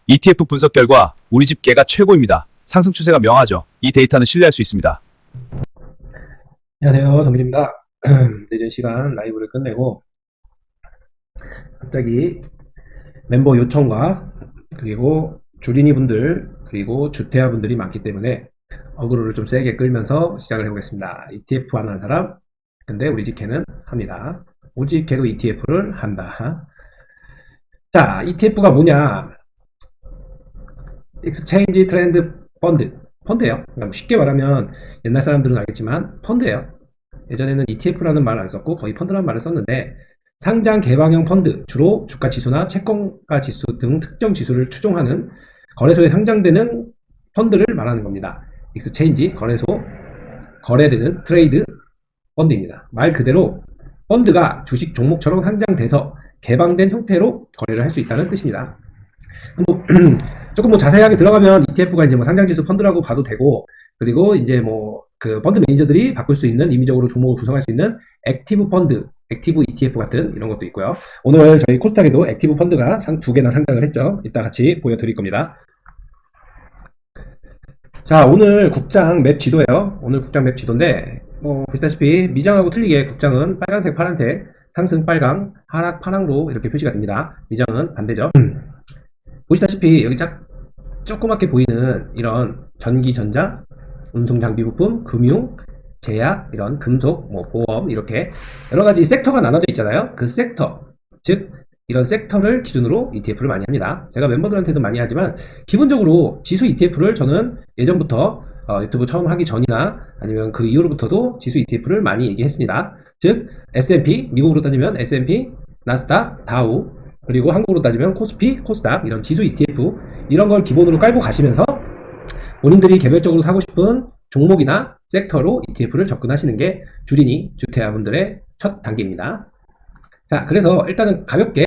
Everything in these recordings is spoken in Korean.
ETF 분석 결과 우리 집 개가 최고입니다. 상승 추세가 명하죠. 이 데이터는 신뢰할 수 있습니다. 안녕하세요, 동민입니다. 늦은 시간 라이브를 끝내고 갑자기 멤버 요청과 그리고 주린이 분들 그리고 주태아 분들이 많기 때문에 어그로를 좀 세게 끌면서 시작을 해보겠습니다. ETF 하는 사람, 근데 우리 집 개는 합니다. 우리 집 개도 ETF를 한다. 자, ETF가 뭐냐? Exchange Trend Fund, 펀드예요. 그러니까 쉽게 말하면 옛날 사람들은 알겠지만 펀드예요. 예전에는 ETF라는 말을 안 썼고 거의 펀드라는 말을 썼는데, 상장 개방형 펀드, 주로 주가 지수나 채권가 지수 등 특정 지수를 추종하는 거래소에 상장되는 펀드를 말하는 겁니다. 익스체인지, 거래소, 거래되는 트레이드 펀드입니다. 말 그대로 펀드가 주식 종목처럼 상장돼서 개방된 형태로 거래를 할 수 있다는 뜻입니다. 조금 자세하게 들어가면 ETF가 이제 상장지수 펀드라고 봐도 되고, 그리고 이제 그 펀드 매니저들이 바꿀 수 있는, 임의적으로 종목을 구성할 수 있는 액티브 펀드, 액티브 ETF 같은 이런 것도 있고요. 오늘 저희 코스닥에도 액티브 펀드가 두 개나 상장을 했죠. 이따 같이 보여드릴 겁니다. 자, 오늘 국장 맵 지도예요. 오늘 국장 맵 지도인데, 보시다시피 미장하고 틀리게 국장은 빨간색, 파란색, 상승 빨강, 하락 파랑으로 이렇게 표시가 됩니다. 미장은 반대죠. 보시다시피 여기 조그맣게 보이는 이런 전기, 전자, 운송 장비 부품, 금융, 제약, 이런 금속, 보험, 이렇게 여러가지 섹터가 나눠져 있잖아요. 그 섹터, 즉 이런 섹터를 기준으로 ETF를 많이 합니다. 제가 멤버들한테도 많이 하지만 기본적으로 지수 ETF를 저는 예전부터 유튜브 처음 하기 전이나 아니면 그 이후로부터도 지수 ETF를 많이 얘기했습니다. 즉 S&P, 미국으로 따지면 S&P, 나스닥, 다우, 그리고 한국으로 따지면 코스피, 코스닥, 이런 지수 ETF, 이런 걸 기본으로 깔고 가시면서 본인들이 개별적으로 사고 싶은 종목이나 섹터로 ETF를 접근하시는 게 주린이, 주태아분들의 첫 단계입니다. 자, 그래서 일단은 가볍게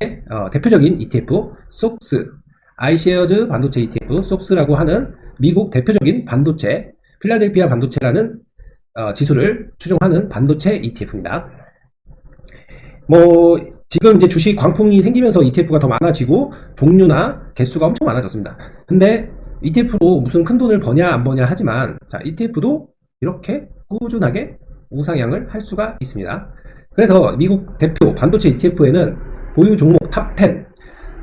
대표적인 ETF, 속스, 아이쉐어즈 반도체 ETF, 속스라고 하는 미국 대표적인 반도체, 필라델피아 반도체라는 지수를 추종하는 반도체 ETF입니다. 지금 이제 주식 광풍이 생기면서 ETF가 더 많아지고 종류나 개수가 엄청 많아졌습니다. 근데 ETF로 무슨 큰 돈을 버냐 안 버냐 하지만, 자, ETF도 이렇게 꾸준하게 우상향을 할 수가 있습니다. 그래서 미국 대표 반도체 ETF에는 보유 종목 탑10,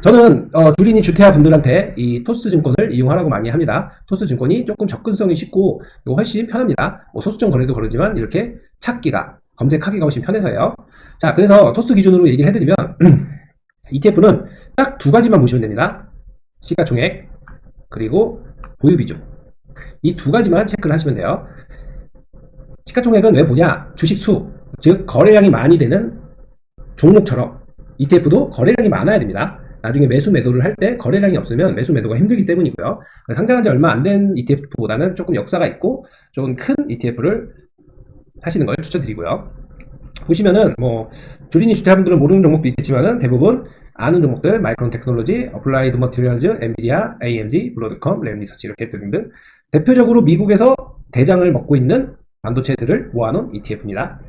저는 주린이 주태아 분들한테 이 토스 증권을 이용하라고 많이 합니다. 토스 증권이 조금 접근성이 쉽고 훨씬 편합니다. 소수점 거래도 그러지만 이렇게 찾기가, 검색하기가 훨씬 편해서요. 자, 그래서 토스 기준으로 얘기를 해드리면 ETF는 딱 두 가지만 보시면 됩니다. 시가총액, 그리고 보유 비중, 이 두 가지만 체크를 하시면 돼요. 시가총액은 왜 보냐? 주식 수, 즉 거래량이 많이 되는 종목처럼 ETF도 거래량이 많아야 됩니다. 나중에 매수 매도를 할 때 거래량이 없으면 매수 매도가 힘들기 때문이고요. 상장한 지 얼마 안 된 ETF보다는 조금 역사가 있고 좀 큰 ETF를 하시는 걸 추천드리고요. 보시면은 주린이 주태아분들은 모르는 종목도 있겠지만은 대부분 아는 종목들, 마이크론 테크놀로지, 어플라이드 머티리얼즈, 엔비디아, AMD, 브로드컴, 램리서치, 이렇게 등등 대표적으로 미국에서 대장을 먹고 있는 반도체들을 모아놓은 ETF입니다.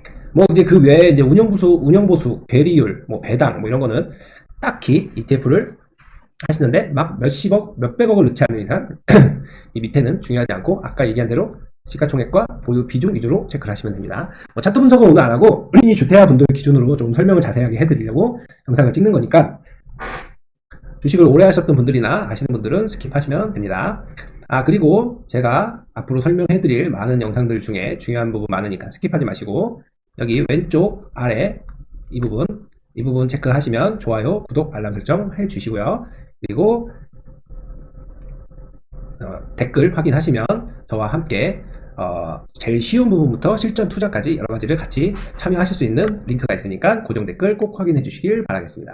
이제 그 외에 이제 운영보수, 괴리율, 배당, 이런 거는 딱히 ETF를 하시는데 막 몇십억, 몇백억을 넣지 않는 이상 이 밑에는 중요하지 않고 아까 얘기한 대로 시가총액과 보유 비중 위주로 체크를 하시면 됩니다. 차트 분석은 오늘 안 하고 주린이 주태아 분들 기준으로 좀 설명을 자세하게 해드리려고 영상을 찍는 거니까, 주식을 오래 하셨던 분들이나 아시는 분들은 스킵하시면 됩니다. 그리고 제가 앞으로 설명해드릴 많은 영상들 중에 중요한 부분 많으니까 스킵하지 마시고 여기 왼쪽 아래 이 부분 체크하시면 좋아요, 구독, 알람 설정 해주시고요. 그리고 댓글 확인하시면 저와 함께 제일 쉬운 부분부터 실전 투자까지 여러 가지를 같이 참여하실 수 있는 링크가 있으니까 고정 댓글 꼭 확인해 주시길 바라겠습니다.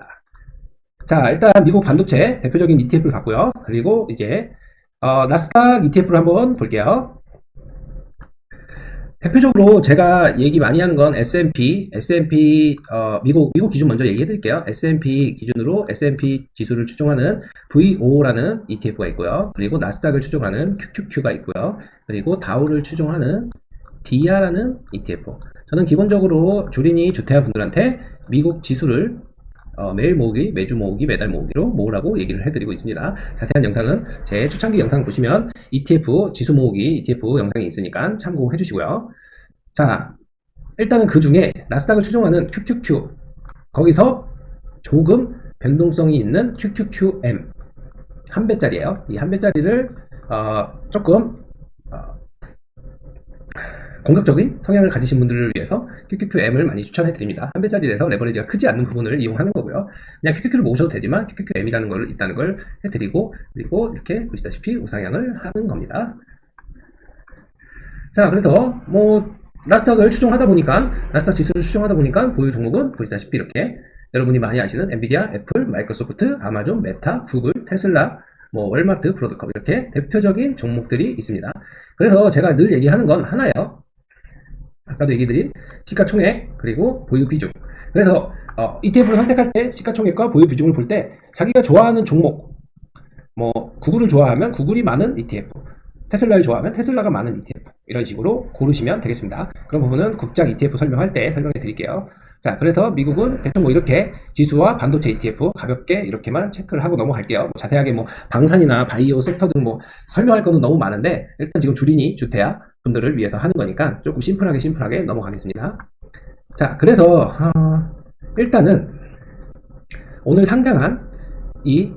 자, 일단 미국 반도체 대표적인 ETF를 봤고요. 그리고 이제 나스닥 ETF를 한번 볼게요. 대표적으로 제가 얘기 많이 하는 건 S&P 미국 기준 먼저 얘기해 드릴게요. S&P 기준으로 S&P 지수를 추종하는 VO라는 ETF가 있고요. 그리고 나스닥을 추종하는 QQQ가 있고요. 그리고 다우를 추종하는 DIA라는 ETF. 저는 기본적으로 주린이 주태아 분들한테 미국 지수를 매일 모으기, 매주 모으기, 매달 모으기로 모으라고 얘기를 해드리고 있습니다. 자세한 영상은 제 초창기 영상을 보시면 ETF 지수 모으기 ETF 영상이 있으니까 참고해 주시고요. 자, 일단은 그 중에 나스닥을 추종하는 QQQ, 거기서 조금 변동성이 있는 QQQM 한 배짜리예요. 이 한 배짜리를 조금 공격적인 성향을 가지신 분들을 위해서 QQQM을 많이 추천해 드립니다. 한 배짜리에서 레버리지가 크지 않는 부분을 이용하는 거고요. 그냥 QQQ를 모으셔도 되지만 QQQM이라는 걸 있다는 걸 해드리고, 그리고 이렇게 보시다시피 우상향을 하는 겁니다. 자, 그래서 뭐 나스닥을 추종하다 보니까, 나스닥 지수를 추종하다 보니까 보유 종목은 보시다시피 이렇게 여러분이 많이 아시는 엔비디아, 애플, 마이크로소프트, 아마존, 메타, 구글, 테슬라, 뭐 월마트, 브로드컵 이렇게 대표적인 종목들이 있습니다. 그래서 제가 늘 얘기하는 건 하나예요. 아까도 얘기드린 시가총액 그리고 보유 비중. 그래서 ETF를 선택할 때 시가총액과 보유 비중을 볼 때 자기가 좋아하는 종목, 뭐 구글을 좋아하면 구글이 많은 ETF, 테슬라를 좋아하면 테슬라가 많은 ETF, 이런 식으로 고르시면 되겠습니다. 그런 부분은 국장 ETF 설명할 때 설명해 드릴게요. 자, 그래서 미국은 대충 뭐 이렇게 지수와 반도체 ETF 가볍게 이렇게만 체크를 하고 넘어갈게요. 뭐 자세하게 뭐 방산이나 바이오 섹터 등 뭐 설명할 거는 너무 많은데, 일단 지금 주린이 주태야 분들을 위해서 하는 거니까 조금 심플하게 넘어가겠습니다. 자, 그래서 일단은 오늘 상장한 이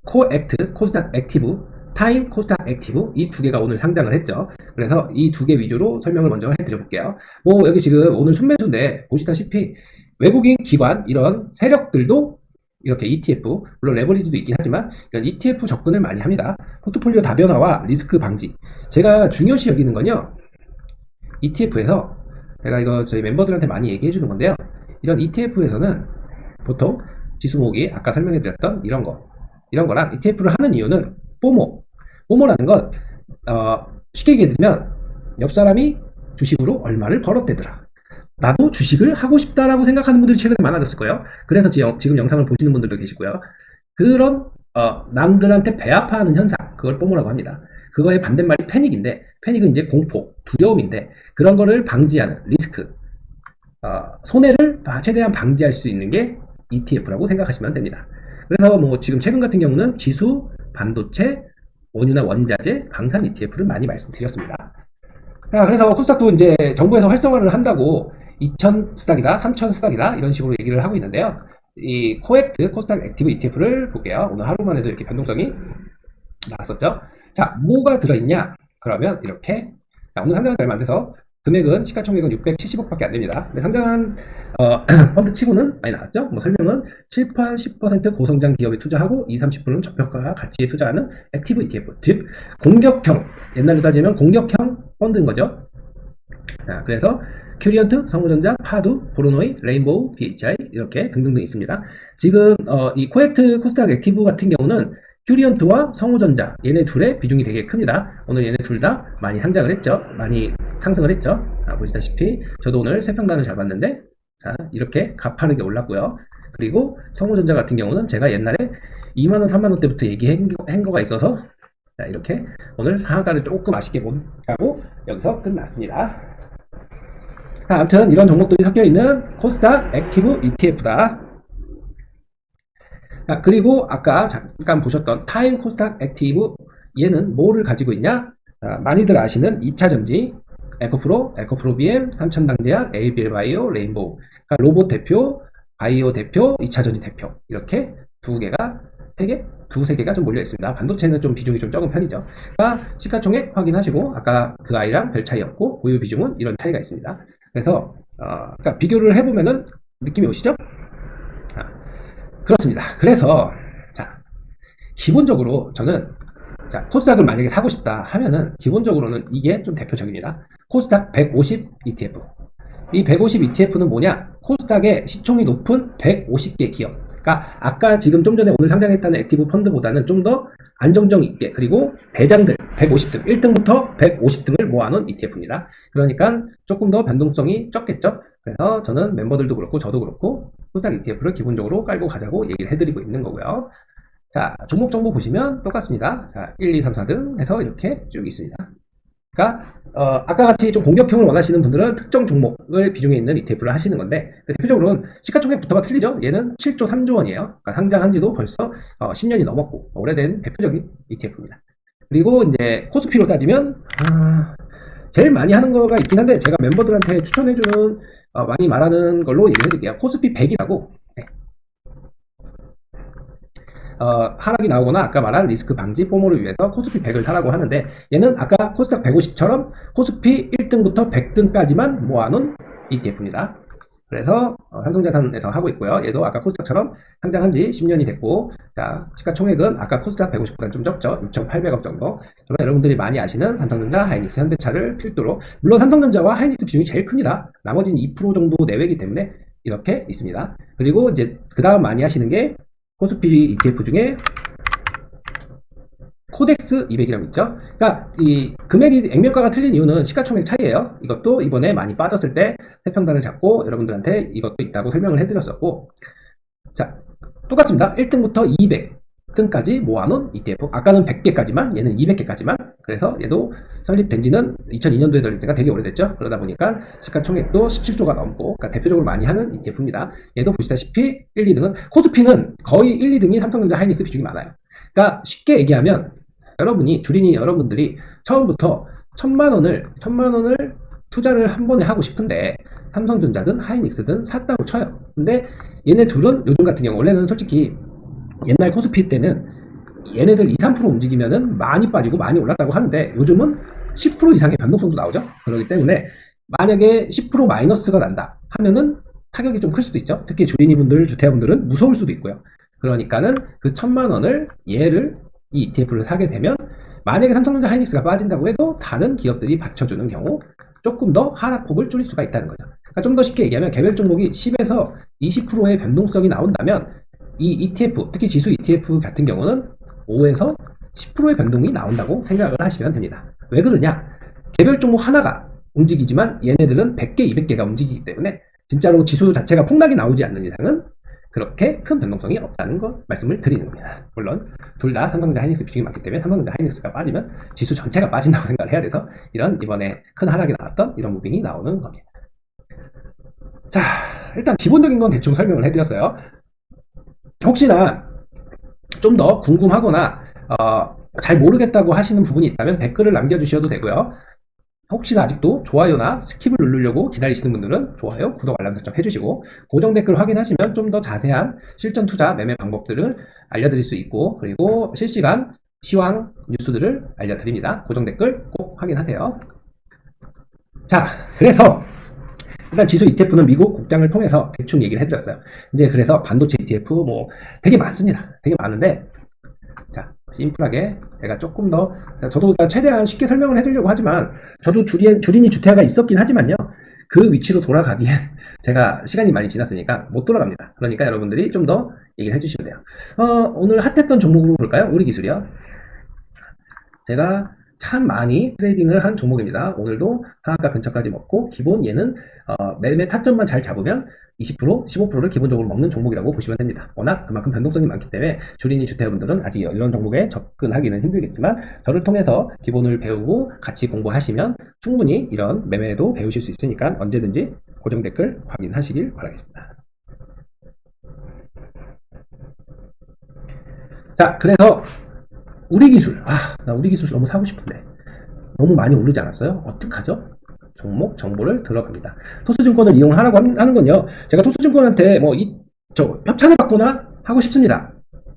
코액트, 코스닥 액티브, 타임 코스닥 액티브, 이 두 개가 오늘 상장을 했죠. 그래서 이 두 개 위주로 설명을 먼저 해드려 볼게요. 뭐 여기 지금 오늘 순매수인데 보시다시피 외국인 기관 이런 세력들도 이렇게 ETF, 물론 레버리지도 있긴 하지만 이런 ETF 접근을 많이 합니다. 포트폴리오 다변화와 리스크 방지. 제가 중요시 여기는 건요, ETF에서 제가 이거 저희 멤버들한테 많이 얘기해 주는 건데요, 이런 ETF에서는 보통 지수 모으기 아까 설명해 드렸던 이런 거랑 ETF를 하는 이유는 뽀모라는 건 쉽게 얘기해 드리면 옆 사람이 주식으로 얼마를 벌었대더라, 나도 주식을 하고 싶다라고 생각하는 분들이 최근에 많아졌을 거예요. 그래서 지금 영상을 보시는 분들도 계시고요. 그런 남들한테 배아파하는 현상, 그걸 뽀모라고 합니다. 그거의 반대말이 패닉인데, 패닉은 이제 공포, 두려움인데, 그런 거를 방지하는 리스크, 손해를 최대한 방지할 수 있는 게 ETF라고 생각하시면 됩니다. 그래서 뭐 지금 최근 같은 경우는 지수, 반도체, 원유나 원자재, 방산 ETF를 많이 말씀드렸습니다. 그래서 코스닥도 이제 정부에서 활성화를 한다고 2000 스닥이다, 3000 스닥이다 이런 식으로 얘기를 하고 있는데요. 이 코액트, 코스닥 액티브 ETF를 볼게요. 오늘 하루만 해도 이렇게 변동성이 나왔었죠. 자, 뭐가 들어있냐? 그러면 이렇게, 오늘 상장한 얼마 안 돼서 금액은 시가총액은 670억밖에 안 됩니다. 근데 상장한 펀드 치고는 많이 나왔죠. 뭐 설명은 7, 8, 10% 고성장 기업에 투자하고 2, 30%는 저평가 가치에 투자하는 액티브 ETF, 즉 공격형, 옛날로 따지면 공격형 펀드인 거죠. 자, 그래서 큐리언트, 성우전자, 파두, 보로노이, 레인보우, BHI 이렇게 등등등 있습니다. 지금 이 코액트 코스닥 액티브 같은 경우는 큐리언트와 성우전자, 얘네 둘의 비중이 되게 큽니다. 오늘 얘네 둘 다 많이 상장을 했죠. 많이 상승을 했죠. 보시다시피 저도 오늘 세평단을 잡았는데, 자, 이렇게 가파르게 올랐고요. 그리고 성우전자 같은 경우는 제가 옛날에 2만원, 3만원대부터 얘기한 거가 있어서, 자, 이렇게 오늘 상한가를 조금 아쉽게 못 가고 여기서 끝났습니다. 아무튼 이런 종목들이 섞여있는 코스닥 액티브 ETF다. 그리고 아까 잠깐 보셨던 타임 코스닥 액티브, 얘는 뭐를 가지고 있냐? 많이들 아시는 2차전지, 에코프로, 에코프로 BM, 삼천당제약, ABL바이오, 레인보우. 그러니까 로봇 대표, 바이오 대표, 2차전지 대표. 이렇게 두세 개가 좀 몰려 있습니다. 반도체는 좀 비중이 좀 적은 편이죠. 그러니까 시가총액 확인하시고, 아까 그 아이랑 별 차이 없고, 보유 비중은 이런 차이가 있습니다. 그래서, 그러니까 비교를 해보면은 느낌이 오시죠? 그렇습니다. 그래서, 자, 기본적으로 저는, 자, 코스닥을 만약에 사고 싶다 하면은, 기본적으로는 이게 좀 대표적입니다. 코스닥 150 ETF. 이 150 ETF는 뭐냐? 코스닥의 시총이 높은 150개 기업. 그러니까 아까 지금 좀 전에 오늘 상장했다는 액티브 펀드보다는 좀 더 안정성 있게, 그리고 대장들 150등, 1등부터 150등을 모아놓은 ETF입니다. 그러니까 조금 더 변동성이 적겠죠? 그래서 저는 멤버들도 그렇고 저도 그렇고 코스닥 ETF를 기본적으로 깔고 가자고 얘기를 해드리고 있는 거고요. 자, 종목 정보 보시면 똑같습니다. 자, 1, 2, 3, 4등 해서 이렇게 쭉 있습니다. 그러니까 아까 같이 좀 공격형을 원하시는 분들은 특정 종목을 비중에 있는 ETF를 하시는 건데, 대표적으로는 시가총액부터가 틀리죠. 얘는 7조 3조 원이에요. 그러니까 상장한 지도 벌써 10년이 넘었고 오래된 대표적인 ETF입니다. 그리고 이제 코스피로 따지면 제일 많이 하는 거가 있긴 한데, 제가 멤버들한테 추천해주는 많이 말하는 걸로 얘기해 드릴게요. 코스피 100이라고. 하락이 나오거나 아까 말한 리스크 방지 포모를 위해서 코스피 100을 사라고 하는데, 얘는 아까 코스닥 150처럼 코스피 1등부터 100등까지만 모아놓은 ETF입니다. 그래서 삼성자산에서 하고 있고요. 얘도 아까 코스닥처럼 상장한 지 10년이 됐고, 자, 시가총액은 아까 코스닥 150보다는 좀 적죠. 6,800억 정도. 그러면 여러분들이 많이 아시는 삼성전자, 하이닉스, 현대차를 필두로, 물론 삼성전자와 하이닉스 비중이 제일 큽니다. 나머지는 2% 정도 내외이기 때문에 이렇게 있습니다. 그리고 이제 그 다음 많이 하시는 게 코스피 ETF 중에 코덱스 200이라고 있죠. 그러니까 이 금액이 액면가가 틀린 이유는 시가총액 차이예요. 이것도 이번에 많이 빠졌을 때 세평단을 잡고 여러분들한테 이것도 있다고 설명을 해드렸었고, 자, 똑같습니다. 1등부터 200등까지 모아놓은 ETF. 아까는 100개까지만, 얘는 200개까지만. 그래서 얘도 설립된 지는 2002년도에 설립 때가 되게 오래됐죠. 그러다 보니까 시가총액도 17조가 넘고, 그러니까 대표적으로 많이 하는 ETF입니다. 얘도 보시다시피 1, 2등은, 코스피는 거의 1, 2등이 삼성전자, 하이닉스 비중이 많아요. 그러니까 쉽게 얘기하면 여러분이, 주린이 여러분들이 처음부터 1,000만 원을 투자를 한 번에 하고 싶은데 삼성전자든 하이닉스든 샀다고 쳐요. 근데 얘네 둘은 요즘 같은 경우, 원래는 솔직히 옛날 코스피 때는 얘네들 2, 3% 움직이면은 많이 빠지고 많이 올랐다고 하는데, 요즘은 10% 이상의 변동성도 나오죠. 그렇기 때문에 만약에 10% 마이너스가 난다 하면은 타격이 좀 클 수도 있죠. 특히 주린이분들, 주태아분들은 무서울 수도 있고요. 그러니까는 그 1,000만 원을 얘를, 이 ETF를 사게 되면 만약에 삼성전자, 하이닉스가 빠진다고 해도 다른 기업들이 받쳐주는 경우 조금 더 하락폭을 줄일 수가 있다는 거죠. 그러니까 좀 더 쉽게 얘기하면 개별 종목이 10에서 20%의 변동성이 나온다면 이 ETF, 특히 지수 ETF 같은 경우는 5에서 10%의 변동이 나온다고 생각을 하시면 됩니다. 왜 그러냐? 개별 종목 하나가 움직이지만 얘네들은 100개, 200개가 움직이기 때문에 진짜로 지수 자체가 폭락이 나오지 않는 이상은 그렇게 큰 변동성이 없다는 거 말씀을 드리는 겁니다. 물론 둘 다 삼성전자, 하이닉스 비중이 많기 때문에 삼성전자, 하이닉스가 빠지면 지수 전체가 빠진다고 생각을 해야 돼서 이런 이번에 큰 하락이 나왔던 이런 무빙이 나오는 겁니다. 자, 일단 기본적인 건 대충 설명을 해드렸어요. 혹시나 좀 더 궁금하거나 잘 모르겠다고 하시는 부분이 있다면 댓글을 남겨주셔도 되고요. 혹시나 아직도 좋아요나 스킵을 누르려고 기다리시는 분들은 좋아요, 구독, 알람 설정 해주시고, 고정 댓글 확인하시면 좀 더 자세한 실전 투자 매매 방법들을 알려드릴 수 있고, 그리고 실시간 시황 뉴스들을 알려드립니다. 고정 댓글 꼭 확인하세요. 자, 그래서 일단 지수 ETF는 미국 국장을 통해서 대충 얘기를 해드렸어요. 이제 그래서 반도체 ETF 뭐 되게 많습니다. 되게 많은데, 자, 심플하게 제가 조금 더, 저도 최대한 쉽게 설명을 해드리려고 하지만, 저도 주린이 주태아가 있었긴 하지만요, 그 위치로 돌아가기엔 제가 시간이 많이 지났으니까 못 돌아갑니다. 그러니까 여러분들이 좀 더 얘기를 해주시면 돼요. 오늘 핫했던 종목으로 볼까요? 우리 기술이요. 제가 참 많이 트레이딩을 한 종목입니다. 오늘도 상한가 근처까지 먹고, 기본 얘는 매매 타점만 잘 잡으면 20%, 15%를 기본적으로 먹는 종목이라고 보시면 됩니다. 워낙 그만큼 변동성이 많기 때문에 주린이 주태분들은 아직 이런 종목에 접근하기는 힘들겠지만, 저를 통해서 기본을 배우고 같이 공부하시면 충분히 이런 매매도 배우실 수 있으니까 언제든지 고정 댓글 확인하시길 바라겠습니다. 자, 그래서 우리 기술, 나 우리 기술 너무 사고 싶은데 너무 많이 오르지 않았어요? 어떡하죠? 종목 정보를 들어갑니다. 토스증권을 이용하라고 하는 건요, 제가 토스증권한테 저 협찬을 받거나 하고 싶습니다.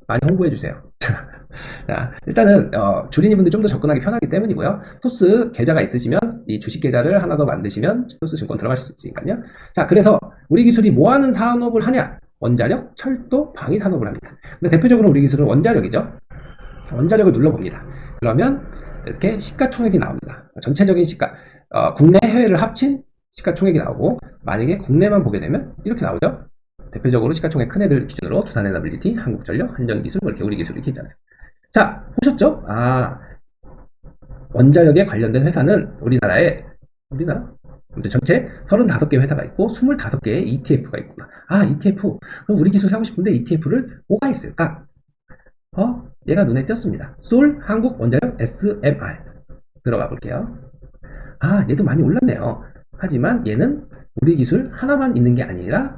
많이 홍보해 주세요. 자, 일단은 주린이 분들 좀 더 접근하기 편하기 때문이고요. 토스 계좌가 있으시면 이 주식 계좌를 하나 더 만드시면 토스증권 들어가실 수 있으니까요. 자, 그래서 우리 기술이 뭐 하는 산업을 하냐? 원자력, 철도, 방위 산업을 합니다. 근데 대표적으로 우리 기술은 원자력이죠. 원자력을 눌러봅니다. 그러면 이렇게 시가총액이 나옵니다. 전체적인 국내 해외를 합친 시가총액이 나오고, 만약에 국내만 보게 되면 이렇게 나오죠. 대표적으로 시가총액 큰 애들 기준으로 두산에너빌리티, 한국전력, 한전기술, 이렇게 우리 기술 이렇게 있잖아요. 자, 보셨죠? 원자력에 관련된 회사는 우리나라 전체 35개 회사가 있고 25개의 ETF가 있구나. ETF. 그럼 우리 기술 사고 싶은데 ETF를 뭐가 있을까? 얘가 눈에 띄었습니다. 솔 한국 원자력 SMR 들어가 볼게요. 아, 얘도 많이 올랐네요. 하지만 얘는 우리 기술 하나만 있는 게 아니라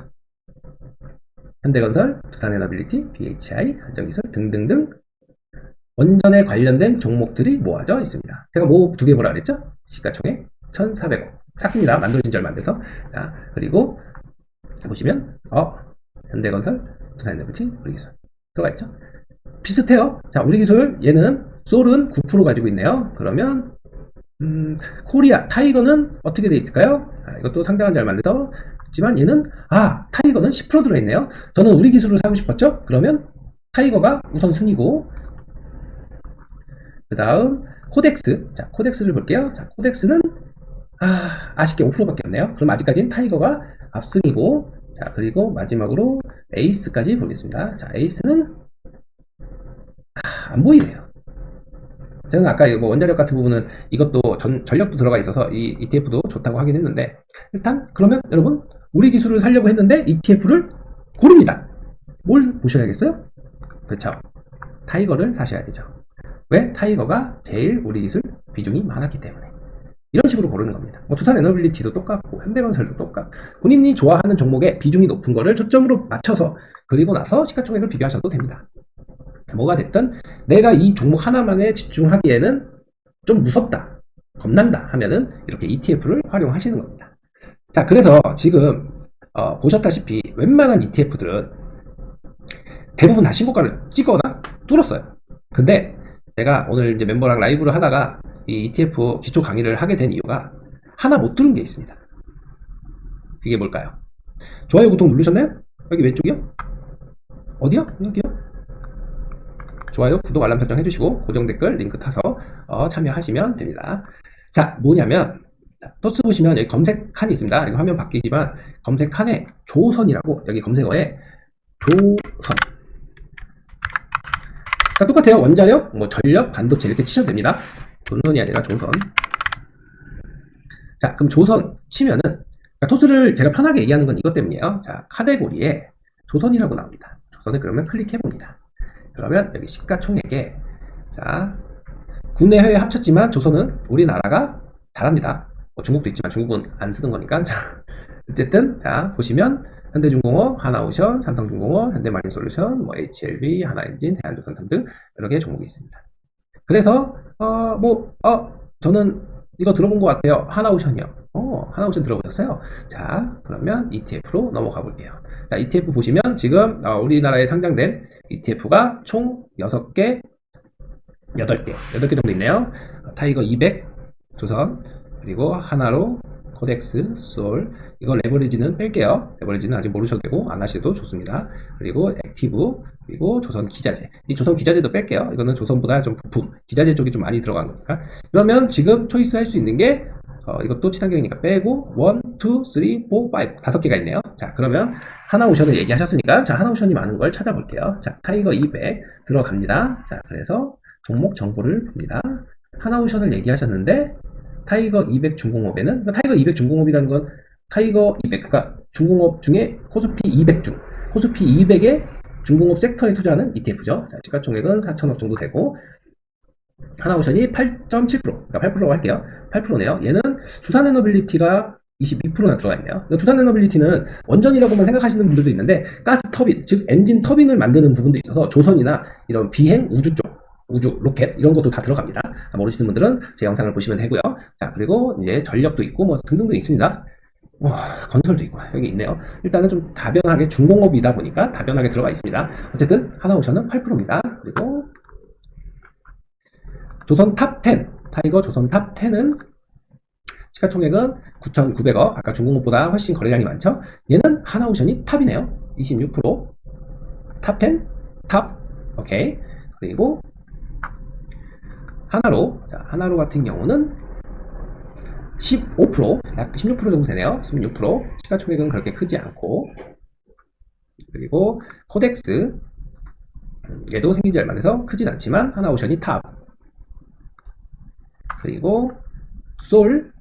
현대건설, 두산에너빌리티, BHI, 한전기술 등등등 원전에 관련된 종목들이 모아져 있습니다. 제가 뭐 두 개 보라 그랬죠? 시가총액 1,400억. 작습니다. 만들어진 지 얼마 안 돼서. 자, 그리고 보시면 현대건설, 두산에너빌리티, 우리기술 들어가 있죠. 비슷해요. 자, 우리기술 얘는 솔은 9% 가지고 있네요. 그러면 코리아 타이거는 어떻게 돼 있을까요? 이것도 상당한 잘 만들어서 지만 얘는 타이거는 10% 들어있네요. 저는 우리 기술을 사고 싶었죠. 그러면 타이거가 우선순위고, 그 다음 코덱스. 자, 코덱스를 볼게요. 자, 코덱스는 아쉽게 5%밖에 없네요. 그럼 아직까지는 타이거가 압승이고, 자, 그리고 마지막으로 에이스까지 보겠습니다. 자, 에이스는 안 보이네요. 저는 아까 뭐 원자력 같은 부분은 이것도 전력도 들어가 있어서 이 ETF도 좋다고 하긴 했는데, 일단 그러면 여러분 우리 기술을 살려고 했는데 ETF를 고릅니다. 뭘 보셔야겠어요? 그쵸, 타이거를 사셔야 되죠. 왜? 타이거가 제일 우리 기술 비중이 많았기 때문에. 이런 식으로 고르는 겁니다. 뭐 두산에너빌리티도 똑같고 현대건설도 똑같고, 본인이 좋아하는 종목에 비중이 높은 거를 초점으로 맞춰서 그리고 나서 시가총액을 비교하셔도 됩니다. 뭐가 됐든 내가 이 종목 하나만에 집중하기에는 좀 무섭다, 겁난다 하면은 이렇게 ETF를 활용하시는 겁니다. 자, 그래서 지금 보셨다시피 웬만한 ETF들은 대부분 다 신고가를 찍거나 뚫었어요. 근데 제가 오늘 이제 멤버랑 라이브를 하다가 이 ETF 기초 강의를 하게 된 이유가 하나 못 뚫은 게 있습니다. 그게 뭘까요? 좋아요, 구독 누르셨나요? 여기 왼쪽이요? 어디요? 여기요? 좋아요, 구독, 알람 설정 해주시고 고정 댓글 링크 타서 참여하시면 됩니다. 자, 뭐냐면 토스 보시면 여기 검색칸이 있습니다. 이거 화면 바뀌지만 검색칸에 조선이라고, 여기 검색어에 조선, 그러니까 똑같아요. 원자력, 뭐 전력, 반도체 이렇게 치셔도 됩니다. 조선이 아니라 조선. 자, 그럼 조선 치면은, 그러니까 토스를 제가 편하게 얘기하는 건 이것 때문이에요. 자, 카테고리에 조선이라고 나옵니다. 조선을 그러면 클릭해 봅니다. 그러면 여기 시가총액에, 자, 국내 해외 합쳤지만 조선은 우리나라가 잘합니다. 뭐 중국도 있지만 중국은 안 쓰는 거니까. 자, 어쨌든 자, 보시면 현대중공업, 하나오션, 삼성중공업, 현대마린솔루션, 뭐 HLB, 하나엔진, 대한조선 등등 여러 개의 종목이 있습니다. 그래서 저는 이거 들어본 것 같아요. 하나오션이요. 하나오션 들어보셨어요? 자, 그러면 ETF로 넘어가 볼게요. 자, ETF 보시면 지금 우리나라에 상장된 ETF가 총 6개, 8개 정도 있네요. 타이거 200, 조선, 그리고 하나로, 코덱스, 솔. 이거 레버리지는 뺄게요. 레버리지는 아직 모르셔도 되고 안 하셔도 좋습니다. 그리고 액티브, 그리고 조선 기자재. 이 조선 기자재도 뺄게요. 이거는 조선보다 좀 부품, 기자재 쪽이 좀 많이 들어간 거니까. 그러면 지금 초이스 할 수 있는 게 이것도 친환경이니까 빼고 1, 2, 3, 4, 5 5개가 있네요. 자, 그러면 하나오션을 얘기하셨으니까 자, 하나오션이 많은 걸 찾아볼게요. 자, 타이거 200 들어갑니다. 자, 그래서 종목 정보를 봅니다. 하나오션을 얘기하셨는데 타이거 200 중공업에는, 그러니까 타이거 200 중공업이라는 건 타이거 200, 그러니까 중공업 중에 코스피 200 중, 코스피 200의 중공업 섹터에 투자하는 ETF죠. 자, 시가총액은 4천억 정도 되고, 하나오션이 8.7%, 그러니까 8%라고 할게요. 8%네요. 얘는 두산에너빌리티가 22%나 들어가 있네요. 두산에너빌리티는 원전이라고만 생각하시는 분들도 있는데 가스 터빈, 즉 엔진 터빈을 만드는 부분도 있어서 조선이나 이런 비행 우주 쪽, 우주 로켓 이런 것도 다 들어갑니다. 모르시는 분들은 제 영상을 보시면 되고요. 자, 그리고 이제 전력도 있고 뭐 등등도 있습니다. 건설도 있고 여기 있네요. 일단은 좀 다변하게 중공업이다 보니까 다변하게 들어가 있습니다. 어쨌든 하나오션은 8%입니다. 그리고 조선 탑10, 타이거 조선 탑10은 시가총액은 9,900억, 아까 중공업보다 훨씬 거래량이 많죠. 얘는 하나오션이 탑이네요. 26%. 탑10, 탑, 오케이. 그리고 하나로, 자, 하나로 같은 경우는 15%, 약 16% 정도 되네요. 16%. 시가총액은 그렇게 크지 않고. 그리고 코덱스, 얘도 생긴 지 얼마 돼서 크진 않지만 하나오션이 탑. 그리고 솔,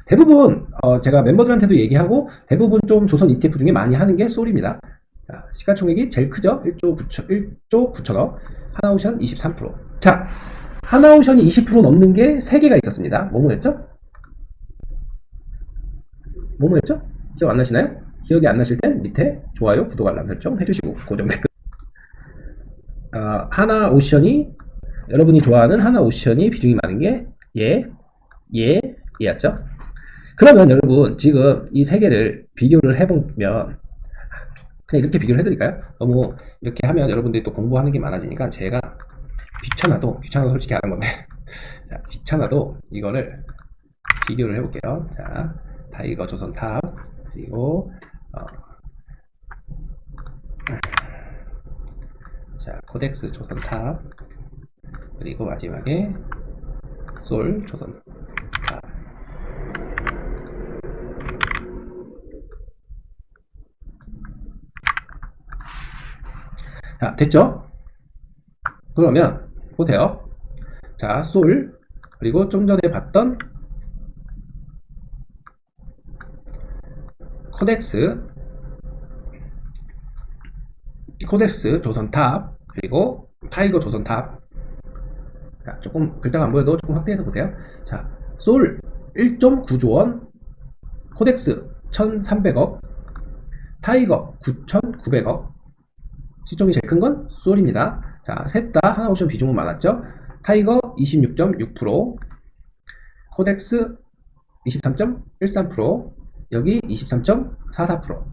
대부분 제가 멤버들한테도 얘기하고 대부분 좀 조선 ETF 중에 많이 하는 게 솔입니다. 자, 시가총액이 제일 크죠. 1조 9천억, 하나오션 23%. 자, 하나오션이 20% 넘는 게 3개가 있었습니다. 뭐뭐였죠? 뭐뭐였죠? 기억 안 나시나요? 기억이 안 나실 땐 밑에 좋아요, 구독, 알람 설정 해주시고 고정 댓글. 하나오션이 여러분이 좋아하는 하나오션이 비중이 많은 게 얘였죠. 그러면 여러분 지금 이 3개를 비교를 해보면 그냥 이렇게 비교를 해드릴까요? 너무 이렇게 하면 여러분들이 또 공부하는 게 많아지니까 제가 귀찮아도 솔직히 하는 건데 자, 귀찮아도 이거를 비교를 해볼게요. 자, 타이거 조선탑 그리고 자, 코덱스 조선탑 그리고 마지막에 솔 조선탑. 자, 됐죠? 그러면 보세요. 자, 솔 그리고 좀 전에 봤던 코덱스 조선탑 그리고 타이거 조선탑. 자, 조금 글자가 안 보여도 조금 확대해서 보세요. 자, 솔 1.9조 원, 코덱스 1,300억, 타이거 9,900억. 시총이 제일 큰 건 솔입니다. 자, 셋 다 하나오션 비중은 많았죠. 타이거 26.6%, 코덱스 23.13%, 여기 23.44%.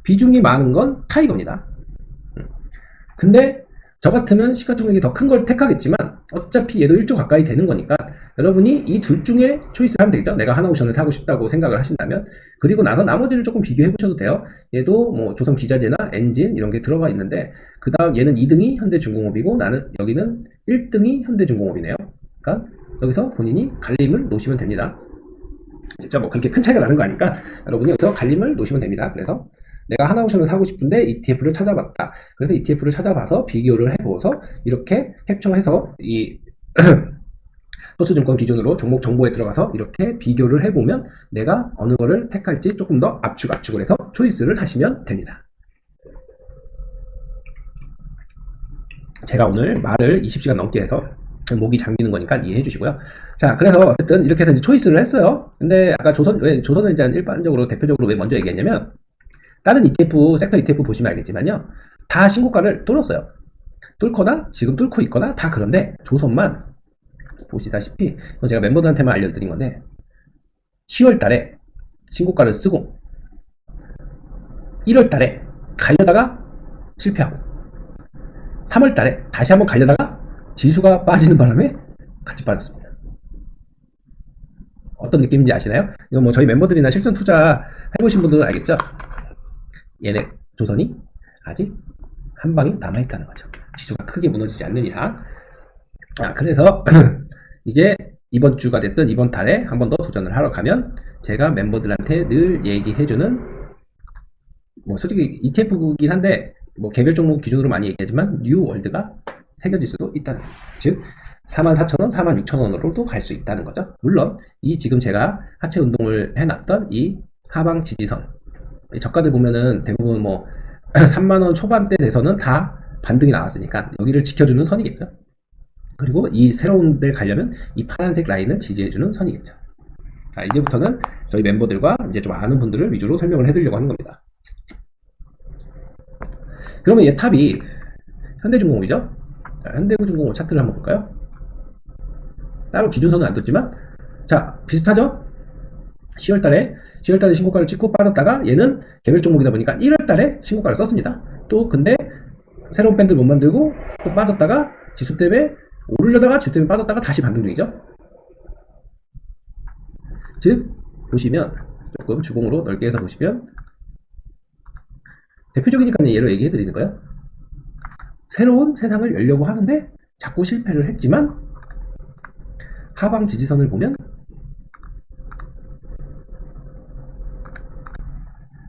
비중이 많은 건 타이거입니다. 근데 저 같으면 시가총액이 더 큰 걸 택하겠지만 어차피 얘도 1조 가까이 되는 거니까 여러분이 이 둘 중에 초이스를 하면 되겠죠. 내가 하나오션을 사고 싶다고 생각을 하신다면. 그리고 나서 나머지를 조금 비교해 보셔도 돼요. 얘도 뭐 조선기자재나 엔진 이런 게 들어가 있는데 그 다음 얘는 2등이 현대중공업이고 나는 여기는 1등이 현대중공업이네요. 그러니까 여기서 본인이 갈림을 놓으시면 됩니다. 진짜 뭐 그렇게 큰 차이가 나는 거 아니까 여러분이 여기서 갈림을 놓으시면 됩니다. 그래서 내가 하나오션을 사고 싶은데 ETF를 찾아봤다. 그래서 ETF를 찾아봐서 비교를 해보고서 이렇게 캡처해서 이 토스증권 기준으로 종목 정보에 들어가서 이렇게 비교를 해보면 내가 어느 거를 택할지 조금 더 압축을 해서 초이스를 하시면 됩니다. 제가 오늘 말을 20시간 넘게 해서 목이 잠기는 거니까 이해해 주시고요. 자, 그래서 어쨌든 이렇게 해서 이제 초이스를 했어요. 근데 아까 조선은 이제 일반적으로 대표적으로 왜 먼저 얘기했냐면 다른 ETF, 섹터 ETF 보시면 알겠지만요. 다 신고가를 뚫었어요. 뚫거나 지금 뚫고 있거나 다 그런데 조선만 보시다시피 제가 멤버들한테만 알려드린 건데 10월 달에 신고가를 쓰고 1월 달에 가려다가 실패하고 3월 달에 다시 한번 가려다가 지수가 빠지는 바람에 같이 빠졌습니다. 어떤 느낌인지 아시나요? 이거 뭐 저희 멤버들이나 실전 투자 해보신 분들은 알겠죠? 얘네 조선이 아직 한 방이 남아있다는 거죠. 지수가 크게 무너지지 않는 이상. 그래서 이제 이번 주가 됐든 이번 달에 한 번 더 도전을 하러 가면 제가 멤버들한테 늘 얘기해주는 뭐 솔직히 ETF이긴 한데 뭐 개별 종목 기준으로 많이 얘기하지만 뉴월드가 새겨질 수도 있다는 거죠. 즉 44,000원, 46,000원으로도 갈 수 있다는 거죠. 물론 이 지금 제가 하체 운동을 해놨던 이 하방 지지선 저가들 보면은 대부분 뭐 3만원 초반대 돼서는 다 반등이 나왔으니까 여기를 지켜주는 선이겠죠. 그리고 이 새로운 데 가려면 이 파란색 라인을 지지해주는 선이겠죠. 자, 이제부터는 저희 멤버들과 이제 좀 아는 분들을 위주로 설명을 해드리려고 하는 겁니다. 그러면 얘 탑이 현대중공업이죠. 자, 현대중공업 차트를 한번 볼까요? 따로 기준선은 안 뒀지만 자, 비슷하죠? 10월달에 신고가를 찍고 빠졌다가 얘는 개별 종목이다 보니까 1월달에 신고가를 썼습니다. 또 근데 새로운 밴드를 못 만들고 또 빠졌다가 지수 때문에 오르려다가 지수 때문에 빠졌다가 다시 반등 중이죠. 즉 보시면 조금 주공으로 넓게 해서 보시면 대표적이니까 얘를 얘기해 드리는 거예요. 새로운 세상을 열려고 하는데 자꾸 실패를 했지만 하방 지지선을 보면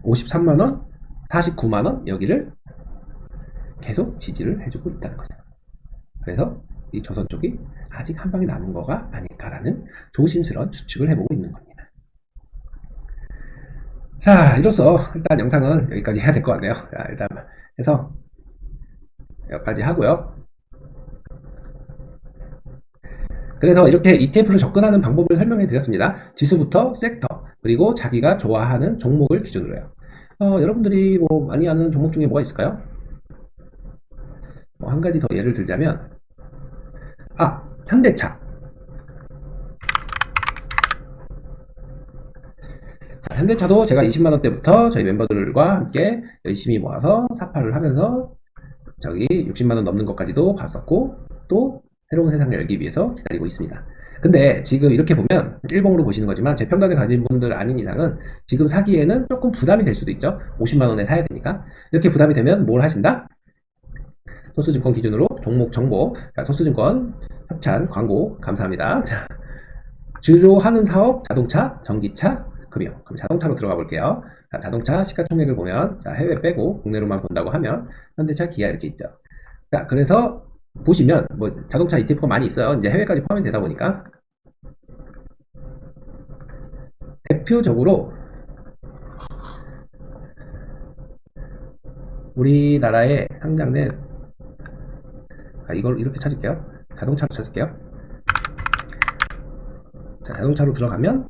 53만원, 49만원 여기를 계속 지지를 해주고 있다는 거죠. 그래서 이 조선 쪽이 아직 한 방에 남은 거가 아닐까라는 조심스러운 추측을 해보고 있는 겁니다. 자, 이로써 일단 영상은 여기까지 해야 될 것 같네요. 자, 일단 해서 여기까지 하고요. 그래서 이렇게 ETF를 접근하는 방법을 설명해 드렸습니다. 지수부터 섹터, 그리고 자기가 좋아하는 종목을 기준으로요. 여러분들이 뭐 많이 아는 종목 중에 뭐가 있을까요? 한 가지 더 예를 들자면, 현대차. 자, 현대차도 제가 20만원대부터 저희 멤버들과 함께 열심히 모아서 사파를 하면서 저기 60만원 넘는 것까지도 봤었고, 또 새로운 세상을 열기 위해서 기다리고 있습니다. 근데 지금 이렇게 보면 일봉으로 보시는 거지만 제 평단을 가진 분들 아닌 이상은 지금 사기에는 조금 부담이 될 수도 있죠. 50만원에 사야 되니까. 이렇게 부담이 되면 뭘 하신다? 토스증권 기준으로 종목 정보. 자, 토스증권 협찬 광고 감사합니다. 자, 주로 하는 사업 자동차, 전기차, 금융. 그럼 자동차로 들어가 볼게요. 자, 자동차 시가총액을 보면, 자, 해외 빼고 국내로만 본다고 하면 현대차, 기아 이렇게 있죠. 자, 그래서 보시면 뭐 자동차 ETF가 많이 있어요. 이제 해외까지 포함이 되다 보니까 대표적으로 우리나라에 상장된, 이걸 이렇게 찾을게요. 자동차로 찾을게요. 자, 자동차로 들어가면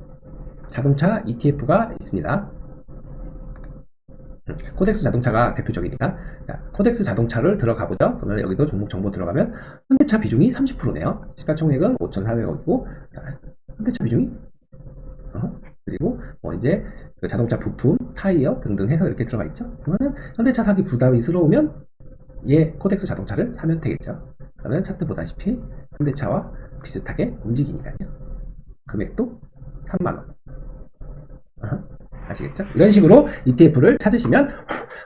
자동차 ETF가 있습니다. 코덱스 자동차가 대표적이니까. 자, 코덱스 자동차를 들어가 보죠. 그러면 여기도 종목 정보 들어가면 현대차 비중이 30%네요. 시가총액은 5,400억이고, 현대차 비중이 그리고 뭐 이제 그 자동차 부품, 타이어 등등 해서 이렇게 들어가 있죠. 그러면 현대차 사기 부담스러우면 코덱스 자동차를 사면 되겠죠. 그러면 차트 보다시피 현대차와 비슷하게 움직이니까요. 금액도 3만원. 아시겠죠? 이런 식으로 ETF를 찾으시면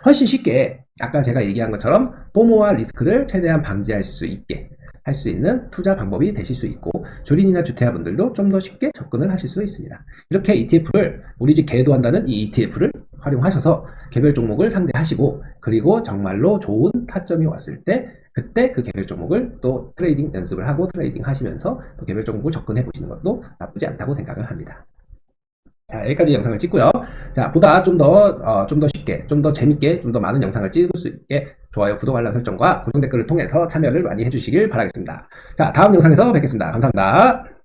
훨씬 쉽게 아까 제가 얘기한 것처럼 포모와 리스크를 최대한 방지할 수 있게 할 수 있는 투자 방법이 되실 수 있고, 주린이나 주택자분들도 좀 더 쉽게 접근을 하실 수 있습니다. 이렇게 ETF를, 우리 집 개도 한다는 이 ETF를 활용하셔서 개별 종목을 상대하시고, 그리고 정말로 좋은 타점이 왔을 때 그때 그 개별 종목을 또 트레이딩 연습을 하고 트레이딩 하시면서 또 개별 종목을 접근해 보시는 것도 나쁘지 않다고 생각을 합니다. 자, 여기까지 영상을 찍고요. 자, 보다 좀 더 쉽게, 좀 더 재밌게, 좀 더 많은 영상을 찍을 수 있게 좋아요, 구독, 알람 설정과 고정 댓글을 통해서 참여를 많이 해주시길 바라겠습니다. 자, 다음 영상에서 뵙겠습니다. 감사합니다.